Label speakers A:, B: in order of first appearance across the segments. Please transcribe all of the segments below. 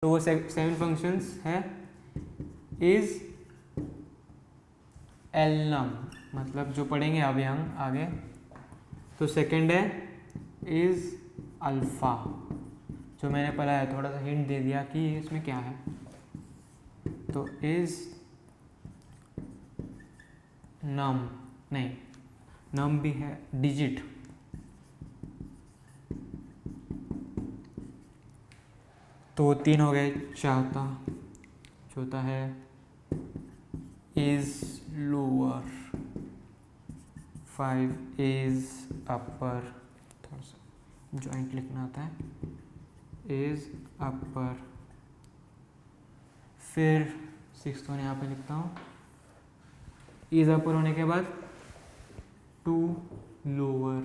A: तो वो 7 फंक्शंस है इज एलनम, मतलब जो पढ़ेंगे अभी हम आगे। तो सेकंड है इज अल्फ़ा, जो मैंने पढ़ा है, थोड़ा सा हिंट दे दिया कि इसमें क्या है। तो इज नम, नहीं नम भी है डिजिट, तो 3 हो गए। चौथा है इज लोअर, 5 इज अपर, थोड़ा सा जॉइंट लिखना आता है, इज अपर। फिर 6th वन यहाँ पे लिखता हूँ, इज अपर होने के बाद 2 लोअर,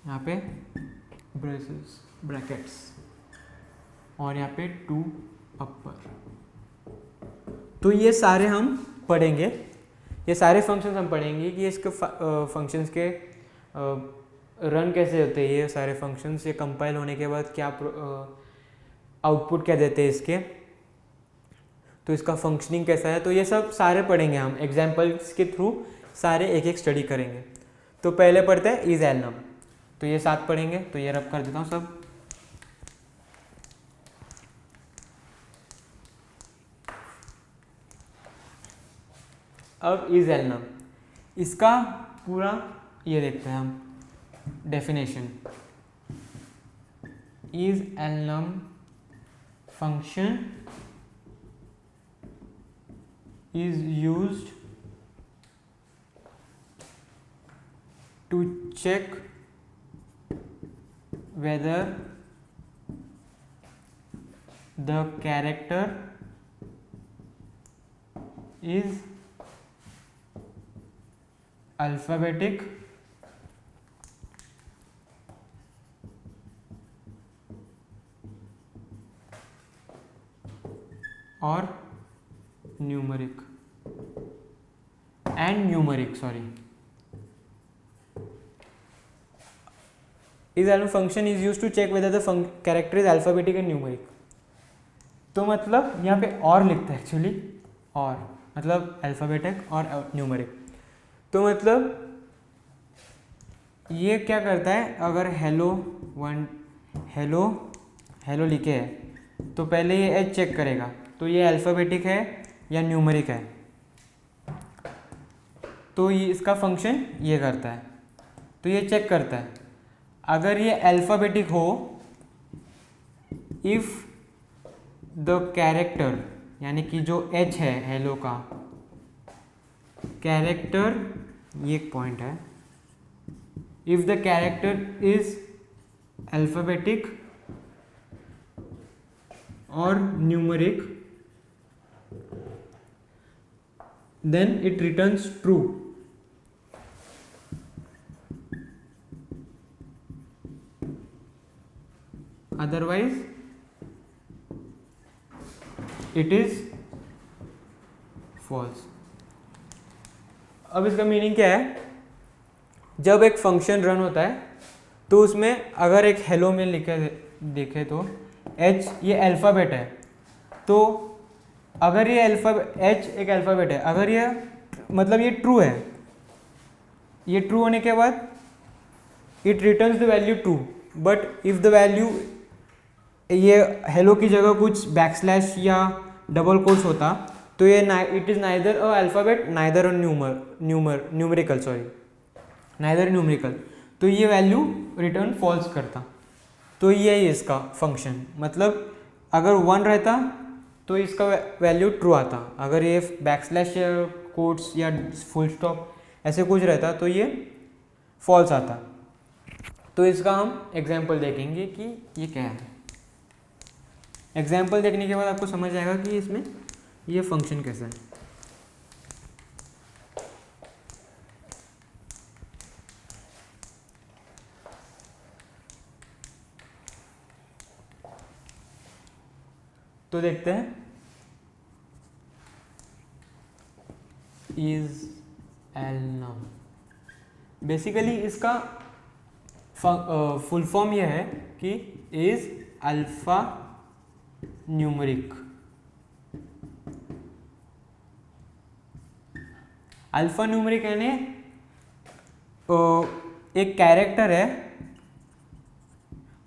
A: यहाँ पे ब्रैकेट्स, और यहाँ पे 2 अपर। तो ये सारे हम पढ़ेंगे, ये सारे फंक्शंस हम पढ़ेंगे कि इसके फंक्शंस के रन कैसे होते हैं, ये सारे फंक्शंस, ये कंपाइल होने के बाद क्या आउटपुट क्या देते हैं इसके, तो इसका फंक्शनिंग कैसा है, तो ये सब सारे पढ़ेंगे हम एग्जाम्पल्स के थ्रू, सारे एक एक स्टडी करेंगे। तो पहले पढ़ते हैं इज एलनम, तो ये 7 पढ़ेंगे, तो ये रब कर देता हूँ सब। अब इज एलनम, इसका पूरा ये देखते हैं हम definition. Is alnum function is used to check whether the character is alphabetic और numeric and numeric, sorry. Is alnum function is use to check whether the character is alphabetic and numeric. तो मतलब यहाँ पे और लिखता है actually, और मतलब अल्फाबेटिक और न्यूमरिक। तो मतलब ये क्या करता है, अगर हेलो लिखे है तो पहले ये एच चेक करेगा, तो ये अल्फ़ाबेटिक है या न्यूमरिक है, तो ये इसका फंक्शन ये करता है, तो ये चेक करता है। अगर ये अल्फ़ाबेटिक हो, इफ़ द कैरेक्टर, यानी कि जो एच है हेलो का कैरेक्टर, ये एक पॉइंट है, if the character is alphabetic और numeric, then it returns true. Otherwise it is false. अब इसका मीनिंग क्या है, जब एक फंक्शन रन होता है तो उसमें अगर एक हेलो में लिखे देखे तो एच ये अल्फ़ाबेट है, तो अगर ये एच एक अल्फ़ाबेट है, अगर ये मतलब ये ट्रू है, ये ट्रू होने के बाद it returns the value true, but if the value ये हेलो की जगह कुछ बैकस्लैश या डबल कोट्स होता, तो ये it is neither a alphabet neither a numerical, sorry neither numerical, तो ये वैल्यू रिटर्न फॉल्स करता। तो ये है इसका फंक्शन, मतलब अगर 1 रहता तो इसका वैल्यू ट्रू आता, अगर ये बैकस्लैश या कोट्स या फुल स्टॉप ऐसे कुछ रहता तो ये फॉल्स आता। तो इसका हम एग्जाम्पल देखेंगे कि ये क्या है। एग्जाम्पल देखने के बाद आपको समझ आएगा कि इसमें ये फंक्शन कैसा है। तो देखते हैं, इज एलनम, बेसिकली इसका फुल फॉर्म यह है कि is alpha numeric. Alpha numeric यानी एक कैरेक्टर है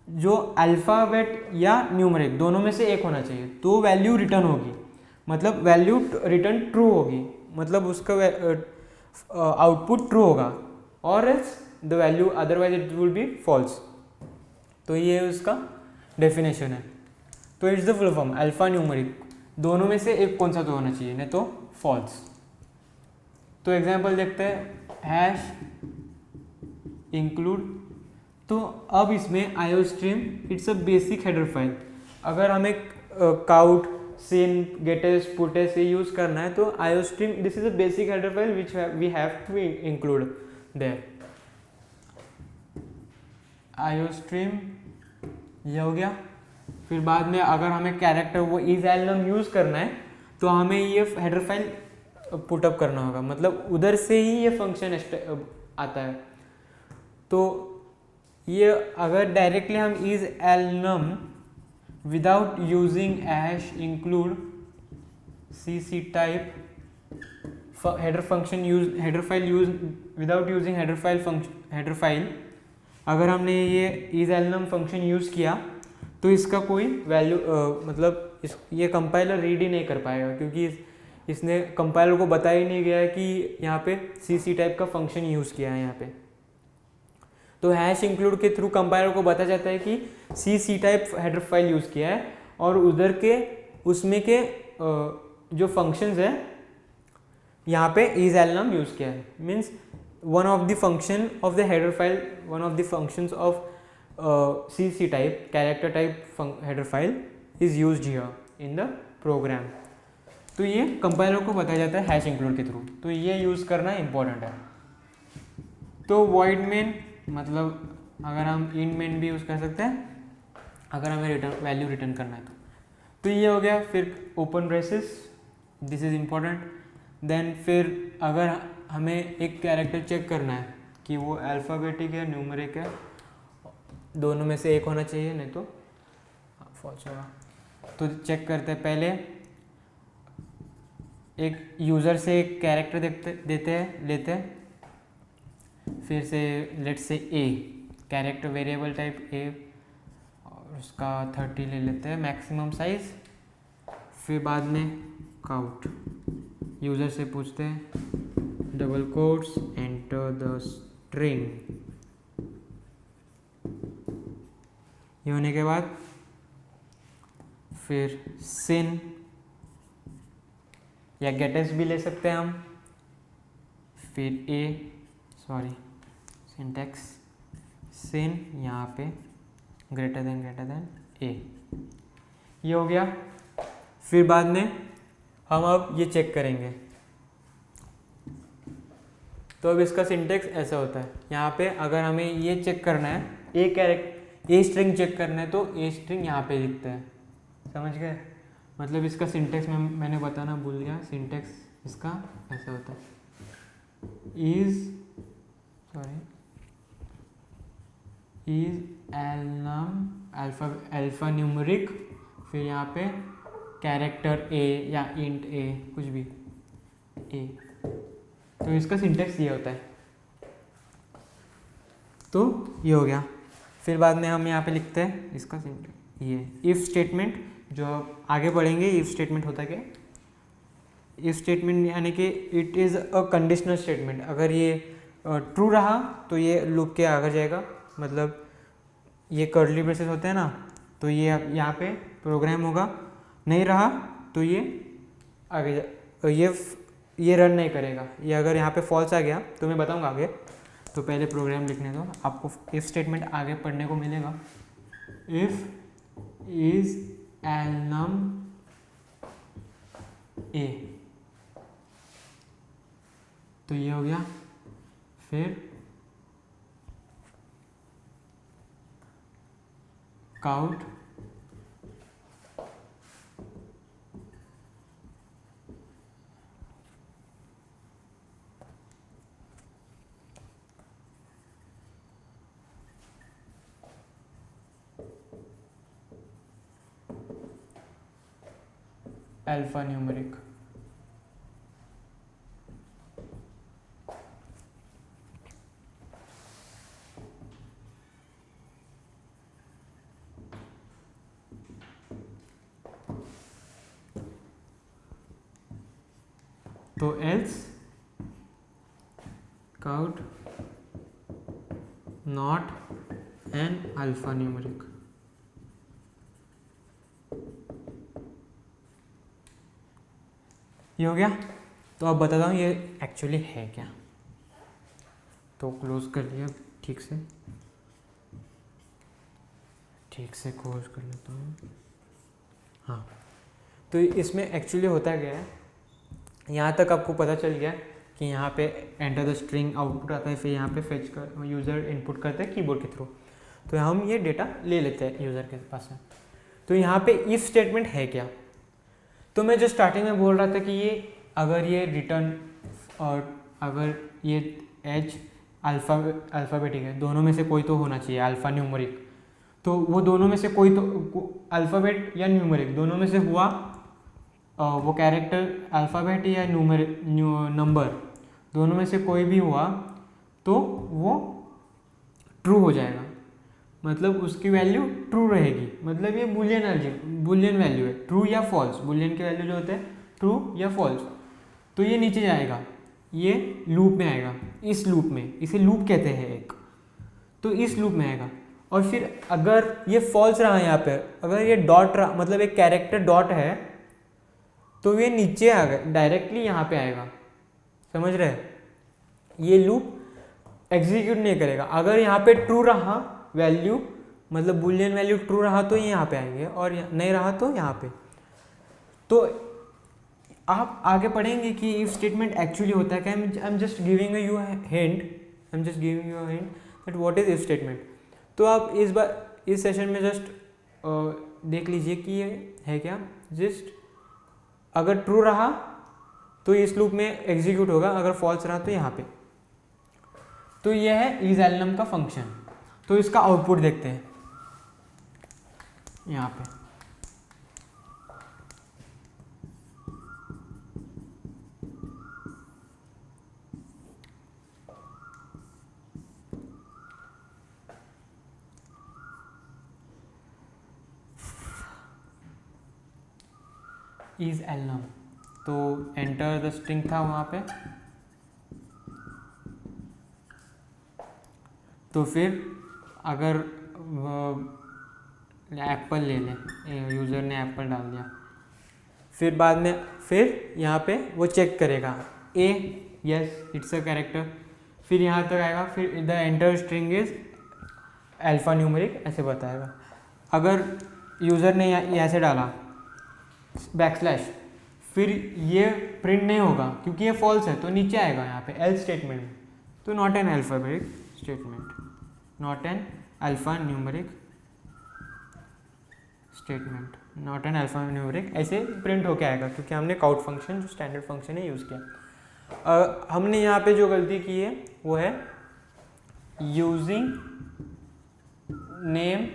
A: जो अल्फ़ाबेट या न्यूमरिक दोनों में से एक होना चाहिए, तो वैल्यू रिटर्न होगी, मतलब वैल्यू रिटर्न ट्रू होगी, मतलब उसका आउटपुट ट्रू होगा, और the value otherwise it will be false. तो ये उसका डेफिनेशन है। तो it's the full form alphanumeric, दोनों में से एक कौन सा तो होना चाहिए, नहीं तो फॉल्स। तो एग्जांपल देखते हैं, हैश इंक्लूड। तो अब इसमें iostream it's a basic header file. अगर हमें काउट, सिन, गेटेस, पुटेस ये यूज़ करना है तो iostream this is a basic header file which we have to include there. Iostream ये हो गया। फिर बाद में अगर हमें कैरेक्टर वो इज एलनम यूज़ करना है तो हमें ये हेडर फाइल पुटअप करना होगा, मतलब उधर से ही ये फंक्शन आता है। तो ये अगर डायरेक्टली हम is alnum without using hash include cc type header function use header file use without using header file, अगर हमने ये इज एलनम फंक्शन यूज़ किया तो इसका कोई वैल्यू मतलब ये कंपाइलर रीड ही नहीं कर पाएगा, क्योंकि इसने कंपाइलर को बताया ही नहीं गया है कि यहाँ पे cc टाइप का फंक्शन यूज़ किया है यहाँ पे। तो हैश इंक्लूड के थ्रू कंपाइलर को बताया जाता है कि cc type header file use किया है, और उधर के उसमें के जो फंक्शंस है यहाँ पे इज एलनम यूज़ किया है, means one of the function of the header file, one of the functions of cc type character type header file is used here in the program। तो ये कंपाइलर को बताया जाता है हैश इंक्लूड के through, तो ये यूज़ करना इम्पोर्टेंट है। तो void main मतलब अगर हम इन मेन भी यूज़ कर सकते हैं अगर हमें रिटर्न वैल्यू रिटर्न करना है तो ये हो गया। फिर open braces, this is important. Then फिर अगर हमें एक कैरेक्टर चेक करना है कि वो अल्फ़ाबेटिक है, न्यूमरिक है, दोनों में से एक होना चाहिए, नहीं तो फॉल्स होगा। तो चेक करते हैं, पहले एक यूज़र से एक कैरेक्टर लेते हैं, फिर से let's say a character variable type A, और उसका 30 ले लेते हैं मैक्सिमम साइज़। फिर बाद में काउट, यूज़र से पूछते हैं double quotes enter the string. ये होने के बाद फिर सिन या गेटेस भी ले सकते हैं हम। फिर सिंटैक्स सिन यहाँ पे ग्रेटर देन ए, ये हो गया। फिर बाद में हम अब ये चेक करेंगे, तो अब इसका सिंटेक्स ऐसा होता है। यहाँ पे अगर हमें ये चेक करना है ए स्ट्रिंग चेक करना है तो ए स्ट्रिंग यहाँ पे लिखता है, समझ गए? मतलब इसका सिंटेक्स मैंने बताना भूल गया। सिंटेक्स इसका ऐसा होता है, इज एलनम अल्फा न्यूमरिक, फिर यहाँ पे कैरेक्टर ए या इंट ए कुछ भी ए, तो इसका सिंटेक्स ये होता है। तो ये हो गया। फिर बाद में हम यहाँ पे लिखते हैं इसका सिंटेक्स, ये इफ़ स्टेटमेंट जो आगे पढ़ेंगे। इफ़ स्टेटमेंट होता है क्या? इफ़ स्टेटमेंट यानी कि it is a conditional statement. अगर ये ट्रू रहा तो ये लूप के आगे जाएगा, मतलब ये कर्ली ब्रेसेस होते हैं ना, तो ये यहाँ पे प्रोग्राम होगा। नहीं रहा तो ये आगे ये रन नहीं करेगा। ये अगर यहाँ पे फॉल्स आ गया तो मैं बताऊँगा आगे, तो पहले प्रोग्राम लिखने दो, आपको इफ़ स्टेटमेंट आगे पढ़ने को मिलेगा। इफ़ इज एलनम ए, तो ये हो गया। फिर काउट अल्फा न्यूमेरिक। तो else cout not an alpha numeric. ये हो गया। तो अब बताता हूँ ये एक्चुअली है क्या। तो क्लोज कर लिया ठीक से क्लोज कर लेता हूँ। हाँ, तो इसमें एक्चुअली होता क्या है, यहाँ तक आपको पता चल गया कि यहाँ पे एंटर द स्ट्रिंग आउटपुट आता है, फिर यहाँ पे फेच कर यूज़र इनपुट करता है कीबोर्ड के थ्रू। तो हम ये डेटा ले लेते हैं यूज़र के पास से। तो यहाँ पे इफ स्टेटमेंट है क्या, तो मैं जो स्टार्टिंग में बोल रहा था कि ये अगर ये रिटर्न और अगर ये एच अल्फ़ाबेटिक है, दोनों में से कोई तो होना चाहिए अल्फ़ा न्यूमेरिक, तो वो दोनों में से कोई तो अल्फ़ाबेट या न्यूमेरिक दोनों में से हुआ, वो कैरेक्टर अल्फ़ाबेट या नंबर दोनों में से कोई भी हुआ तो वो ट्रू हो जाएगा, मतलब उसकी वैल्यू ट्रू रहेगी। मतलब ये बुलियन वैल्यू है, ट्रू या फॉल्स। बुलियन के वैल्यू जो होते हैं ट्रू या फॉल्स। तो ये नीचे जाएगा, ये लूप में आएगा, इस लूप में, इसे लूप कहते हैं एक, तो इस लूप में आएगा। और फिर अगर ये फॉल्स रहा यहाँ पे, अगर ये डॉट रहा, मतलब एक कैरेक्टर डॉट है, तो ये नीचे आ गया, डायरेक्टली यहाँ पे आएगा। समझ रहे हैं? ये लूप एग्जीक्यूट नहीं करेगा। अगर यहाँ पे ट्रू रहा वैल्यू, मतलब बुलियन वैल्यू ट्रू रहा तो ये यहाँ पे आएंगे, और नहीं रहा तो यहाँ पे। तो आप आगे पढ़ेंगे कि इफ स्टेटमेंट एक्चुअली होता है क्या। I am just giving you hint, that what is if statement. तो आप इस सेशन में जस्ट देख लीजिए कि ये है क्या। जस्ट अगर ट्रू रहा तो इस लूप में एग्जीक्यूट होगा, अगर फॉल्स रहा तो यहाँ पे। तो ये है इज एलनम का फंक्शन। तो इसका आउटपुट देखते हैं यहाँ पे। इज एलनम, तो एंटर द स्ट्रिंग था वहाँ पे। तो फिर अगर एप्पल ले लें, यूज़र ने एप्पल डाल दिया, फिर बाद में फिर यहाँ पे वो चेक करेगा ए, यस इट्स अ कैरेक्टर, फिर यहाँ तक आएगा, फिर the enter string is alpha numeric ऐसे बताएगा। अगर यूज़र ने ऐसे डाला बैकस्लैश, फिर ये प्रिंट नहीं होगा क्योंकि ये फॉल्स है, तो नीचे आएगा यहाँ पे एल्स स्टेटमेंट में। तो not an alphabetic statement, not an alpha numeric statement, not an alpha numeric ऐसे प्रिंट होके आएगा, क्योंकि हमने काउट फंक्शन जो स्टैंडर्ड फंक्शन है यूज़ किया। हमने यहाँ पे जो गलती की है वो है using name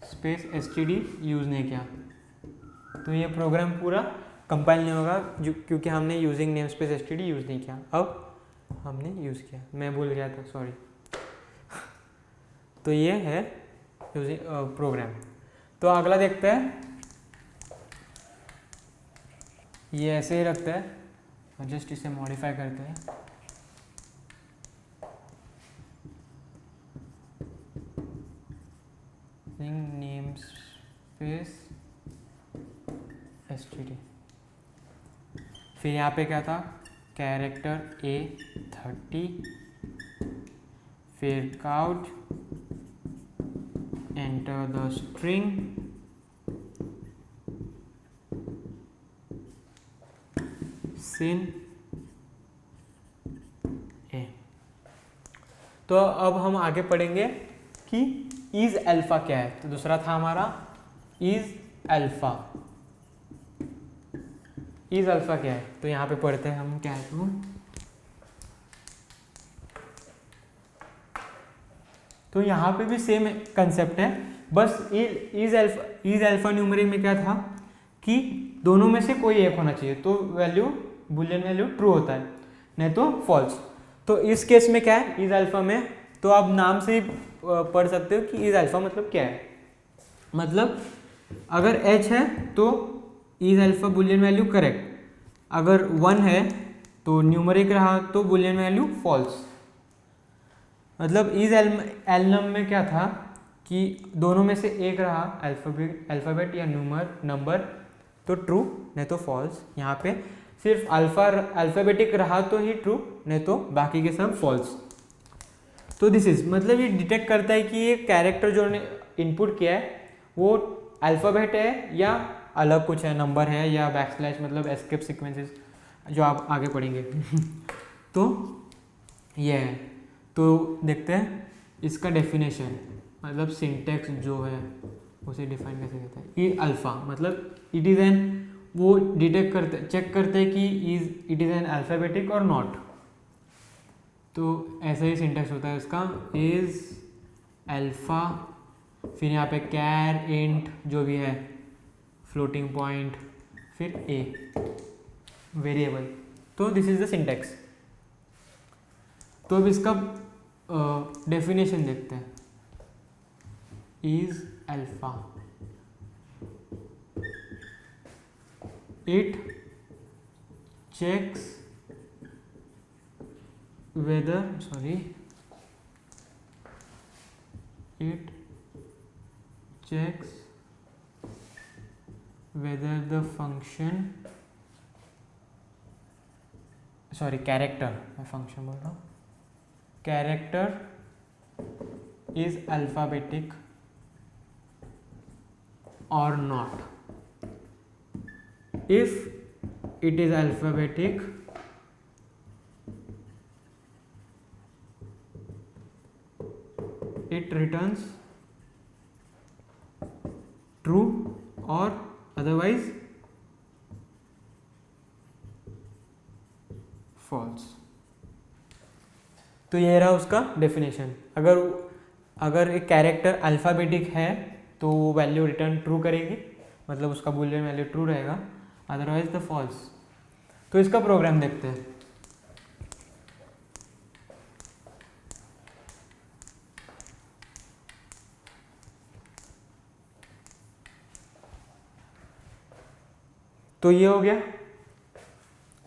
A: space std use नहीं किया, तो ये प्रोग्राम पूरा कंपाइल नहीं होगा क्योंकि हमने using name space std use नहीं किया। अब हमने यूज़ किया, मैं भूल गया था, सॉरी। तो ये है यूजिंग प्रोग्राम। तो अगला देखते हैं, ये ऐसे ही रखते हैं और जस्ट इसे मॉडिफाई करते हैं। नेम स्पेस std, फिर यहाँ पे क्या था, कैरेक्टर A30, फिर काउट एंटर द स्ट्रिंग सिन ए। तो अब हम आगे पढ़ेंगे कि इज अल्फा क्या है। तो दूसरा था हमारा इज अल्फा। इज अल्फा क्या है, तो यहाँ पे पढ़ते हैं हम क्या है। तो यहाँ पे भी सेम कंसेप्ट है, बस इज अल्फा न्यूमेरिक में क्या था कि दोनों में से कोई एक होना चाहिए, तो वैल्यू बुलियन वैल्यू ट्रू होता है, नहीं तो फॉल्स। तो इस केस में क्या है, इज अल्फा में, तो आप नाम से ही पढ़ सकते हो कि इज अल्फा मतलब क्या है। मतलब अगर h है तो is alpha Boolean value correct, अगर 1 है तो न्यूमरिक रहा तो बुलियन वैल्यू फॉल्स। मतलब इज एलनम में क्या था कि दोनों में से एक रहा अल्फ़ाबेट या नंबर तो ट्रू, नहीं तो फॉल्स। यहाँ पे सिर्फ अल्फ़ाबेटिक रहा तो ही ट्रू, नहीं तो बाकी के सब फॉल्स। तो दिस इज मतलब ये डिटेक्ट करता है कि ये कैरेक्टर जो ने इनपुट किया है वो अल्फ़ाबेट है या अलग कुछ है, नंबर है या बैकस्लैश मतलब एस्केप सीक्वेंसेस जो आप आगे पढ़ेंगे। तो ये है, तो देखते हैं इसका डेफिनेशन, मतलब सिंटेक्स जो है उसे डिफाइन कैसे करते हैं। ई अल्फ़ा मतलब इट इज़ एन, वो डिटेक्ट करते चेक करते हैं कि इट इज़ एन अल्फ़ाबेटिक और नॉट। तो ऐसा ही सिंटेक्स होता है इसका, इज़ अल्फ़ा, फिर यहाँ पे कैर इंट जो भी है फ्लोटिंग पॉइंट, फिर ए वेरिएबल। तो दिस इज द सिंटेक्स। तो अब इसका डेफिनेशन देखते हैं। Isalpha, it checks whether it checks whether the function character, मैं function बोल रहा हूँ, character is alphabetic or not. If it is alphabetic, it returns true or otherwise false. तो ये रहा उसका डेफिनेशन। अगर एक कैरेक्टर अल्फ़ाबेटिक है तो वो वैल्यू रिटर्न ट्रू करेगी, मतलब उसका बुलियन वैल्यू ट्रू रहेगा, अदरवाइज द फॉल्स। तो इसका प्रोग्राम देखते हैं। तो ये हो गया।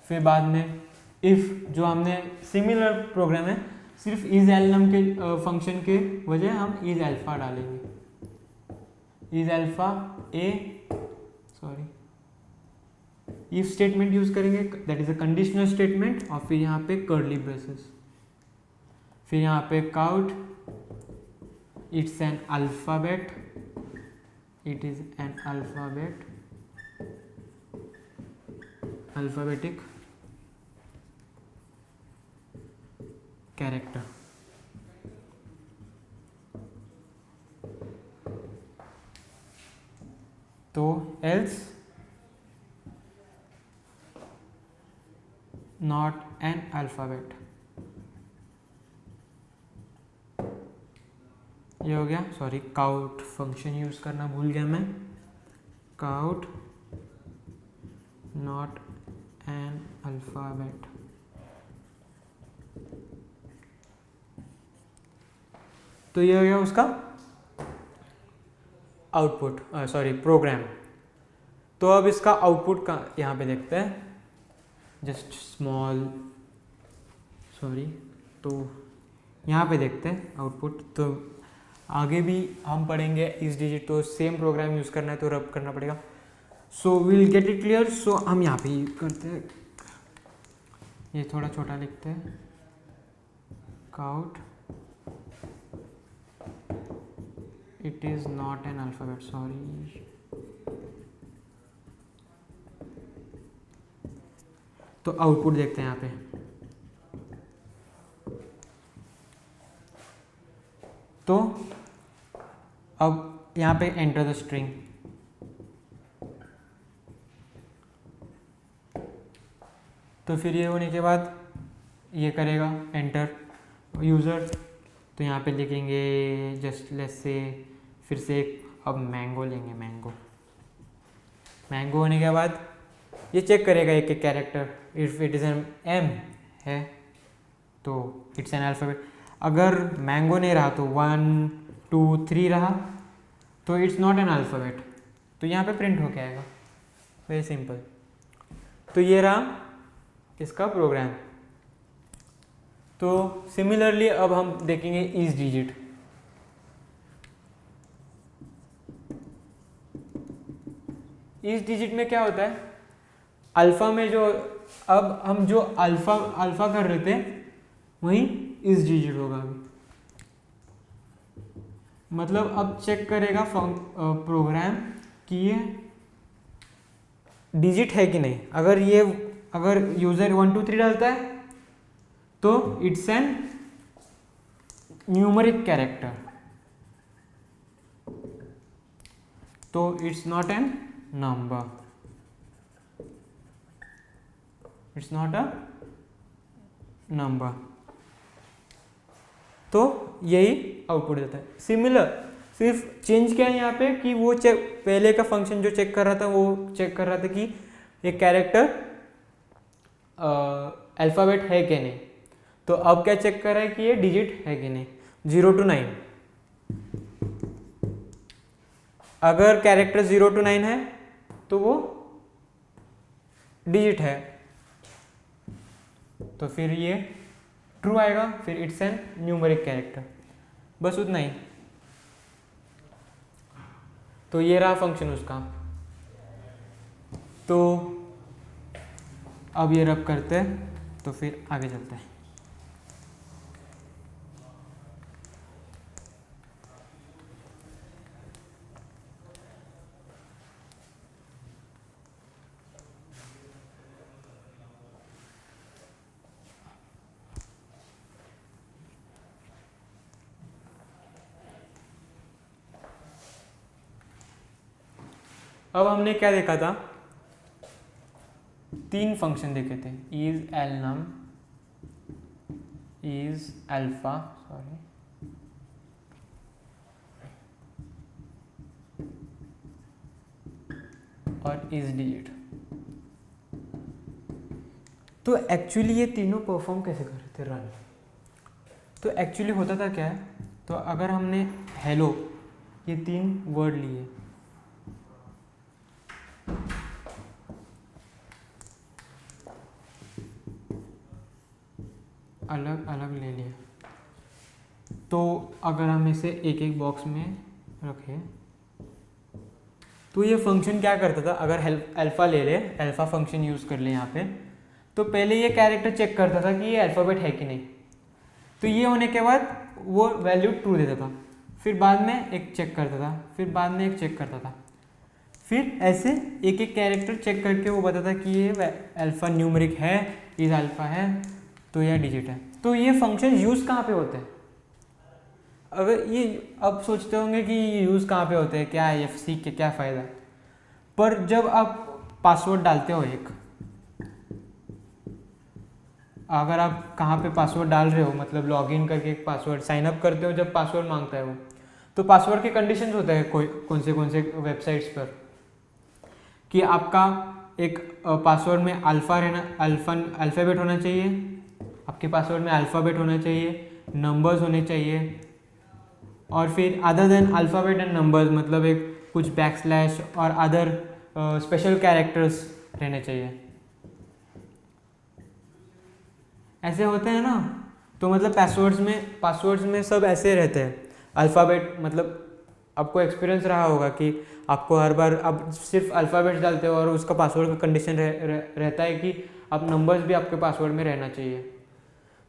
A: फिर बाद में इफ़ जो हमने सिमिलर प्रोग्राम है, सिर्फ इज एलनम के फंक्शन के वजह हम इज अल्फा डालेंगे, is alpha a if statement use करेंगे, that is a conditional statement, और फिर यहाँ पे कर्ली ब्रेसेस, फिर यहाँ पे cout, it's an alphabet, it is an alphabetic character. तो एल्स नॉट एन अल्फाबेट। ये हो गया। काउट फंक्शन यूज करना भूल गया मैं, काउट नॉट एन अल्फाबेट। तो ये हो गया उसका आउटपुट, प्रोग्राम। तो अब इसका आउटपुट का यहाँ पे देखते हैं, जस्ट स्मॉल तो यहाँ पे देखते हैं आउटपुट। तो आगे भी हम पढ़ेंगे इस डिजिट, तो सेम प्रोग्राम यूज़ करना है तो रब करना पड़ेगा। So will get it clear. So हम यहाँ पे करते हैं, ये थोड़ा छोटा लिखते हैं, cout it is not an alphabet, तो आउटपुट देखते हैं यहाँ पे। तो अब यहाँ पे एंटर द स्ट्रिंग, तो फिर ये होने के बाद ये करेगा एंटर यूज़र। तो यहाँ पे लिखेंगे जस्ट लेट्स से, फिर से अब मैंगो लेंगे, मैंगो। मैंगो होने के बाद ये चेक करेगा एक एक character, if it is an M है तो इट्स एन अल्फ़ाबेट। अगर मैंगो नहीं रहा तो 1 2 3 रहा तो इट्स नॉट एन अल्फ़ाबेट, तो यहाँ पे प्रिंट होके आएगा। Very simple. तो ये रहा इसका प्रोग्राम। तो सिमिलरली अब हम देखेंगे ईच डिजिट। ईच डिजिट में क्या होता है, अल्फ़ा में जो अब हम जो अल्फ़ा कर रहे थे वहीं ईच डिजिट होगा अभी। मतलब अब चेक करेगा प्रोग्राम कि ये डिजिट है कि नहीं। अगर यूज़र 1 2 3 डालता है तो इट्स एन न्यूमरिक कैरेक्टर, तो it's not an number, it's not a number. तो यही आउटपुट देता है। सिमिलर, सिर्फ चेंज क्या है यहाँ पे कि वो चेक, पहले का फंक्शन जो चेक कर रहा था वो चेक कर रहा था कि एक कैरेक्टर अल्फ़ाबेट है कि नहीं, तो अब क्या चेक कर रहा है कि ये डिजिट है कि नहीं। 0 to 9, अगर कैरेक्टर 0 to 9 है तो वो डिजिट है, तो फिर ये ट्रू आएगा, फिर इट्स एन न्यूमरिक कैरेक्टर। बस उतना ही। तो ये रहा फंक्शन उसका। तो अब ये रब करते हैं तो फिर आगे चलते हैं। अब हमने क्या देखा था, 3 फंक्शन देखे थे, इज एलनम, इज अल्फा, सॉरी, और इज डिजिट। तो एक्चुअली ये तीनों परफॉर्म कैसे कर रहे थे, रन। तो एक्चुअली होता था क्या है, तो अगर हमने हेलो ये 3 वर्ड लिए, अलग अलग ले लिए, तो अगर हम इसे एक एक बॉक्स में रखें तो ये फंक्शन क्या करता था, अगर अल्फ़ा ले ले, अल्फ़ा फंक्शन यूज़ कर ले यहाँ पे, तो पहले ये कैरेक्टर चेक करता था कि ये अल्फ़ाबेट है कि नहीं। तो ये होने के बाद वो वैल्यू ट्रू देता था, फिर बाद में एक चेक करता था, फिर बाद में एक चेक करता था, फिर ऐसे एक एक कैरेक्टर चेक करके वो बताता कि ये अल्फ़ा न्यूमरिक है, इज अल्फ़ा है, तो यह डिजिट है। तो ये फंक्शन यूज़ कहाँ पे होते हैं, अगर ये अब सोचते होंगे कि यूज़ कहाँ पे होते हैं, क्या है एफ सी के, क्या फ़ायदा। पर जब आप पासवर्ड डालते हो एक, अगर आप कहाँ पे पासवर्ड डाल रहे हो, मतलब लॉगिन करके एक पासवर्ड साइन अप करते हो, जब पासवर्ड मांगता है वो, तो पासवर्ड के कंडीशंस होते हैं कौन से वेबसाइट्स पर, कि आपका एक पासवर्ड में अल्फ़ाबेट होना चाहिए, आपके पासवर्ड में अल्फ़ाबेट होना चाहिए, नंबर्स होने चाहिए, और फिर other than alphabet and numbers, मतलब एक कुछ बैकस्लैश और अदर स्पेशल कैरेक्टर्स रहने चाहिए। ऐसे होते हैं ना, तो मतलब पासवर्ड्स में सब ऐसे रहते हैं अल्फ़ाबेट। मतलब आपको एक्सपीरियंस रहा होगा कि आपको हर बार अब सिर्फ अल्फ़ाबेट्स डालते हो और उसका पासवर्ड का कंडीशन रहता है कि आप नंबर्स भी आपके पासवर्ड में रहना चाहिए।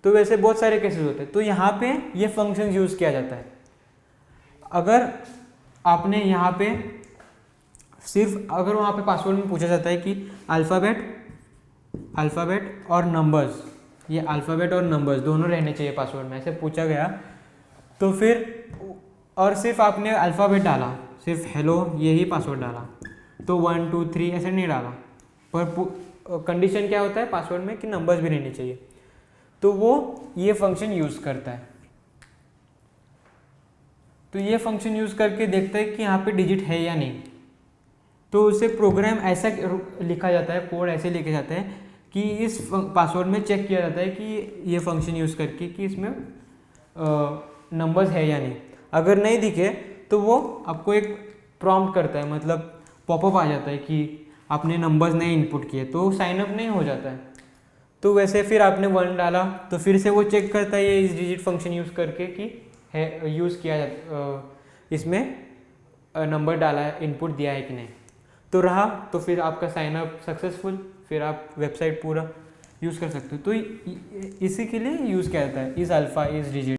A: तो वैसे बहुत सारे केसेस होते हैं। तो यहाँ पे ये फंक्शन यूज़ किया जाता है। अगर आपने यहाँ पे सिर्फ, अगर वहाँ पे पासवर्ड में पूछा जाता है कि अल्फ़ाबेट और नंबर्स, ये अल्फ़ाबेट और नंबर्स दोनों रहने चाहिए पासवर्ड में, ऐसे पूछा गया, तो फिर और सिर्फ आपने अल्फ़ाबेट डाला, सिर्फ हेलो यही पासवर्ड डाला, तो 1 2 3 ऐसे नहीं डाला, पर कंडीशन क्या होता है पासवर्ड में कि नंबर्स भी रहने चाहिए, तो वो ये फंक्शन यूज़ करता है। तो ये फंक्शन यूज़ करके देखता है कि यहाँ पे डिजिट है या नहीं। तो उसे प्रोग्राम ऐसा लिखा जाता है, कोड ऐसे लिखे जाते हैं कि इस पासवर्ड में चेक किया जाता है कि ये फंक्शन यूज़ करके कि इसमें नंबर्स है या नहीं। अगर नहीं दिखे तो वो आपको एक प्रॉम्प्ट करता है, मतलब पॉपअप आ जाता है कि आपने नंबर्स नहीं इनपुट किए, तो साइन अप नहीं हो जाता है। तो वैसे फिर आपने 1 डाला तो फिर से वो चेक करता है ये इस डिजिट फंक्शन यूज़ करके कि है यूज़ किया इसमें नंबर डाला है, इनपुट दिया है कि नहीं। तो रहा तो फिर आपका साइन अप सक्सेसफुल, फिर आप वेबसाइट पूरा यूज़ कर सकते हो। तो इसी के लिए यूज़ किया जाता है इस अल्फ़ा इस डिजिट।